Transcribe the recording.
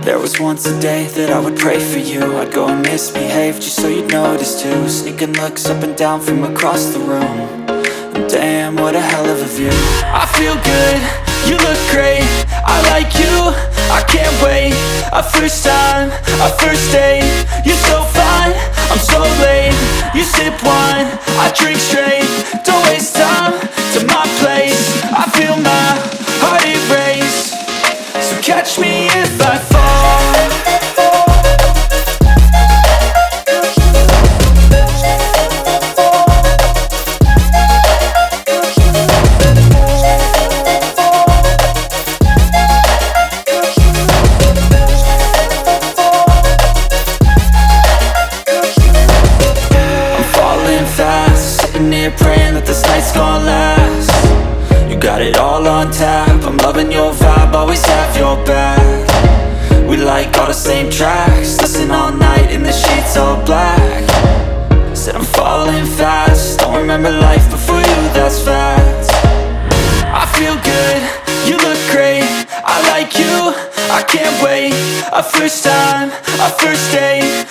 There was once a day that I would pray for you. I'd go and misbehave just so you'd notice too. Sneaking looks up and down from across the room. And damn, what a hell of a view. I feel good, you look great, I like you, I can't wait. A first time, a first date. You're so fine, I'm so late. You sip wine, I drink straight. Don't waste time to my place. I feel my heart erase. So catch me if I fall. Praying that this night's gonna last. You got it all on tap, I'm loving your vibe, always have your back. We like all the same tracks, listen all night in the sheets all black. Said I'm falling fast, don't remember life before you, that's fact. I feel good, you look great, I like you, I can't wait. A first time, a first date.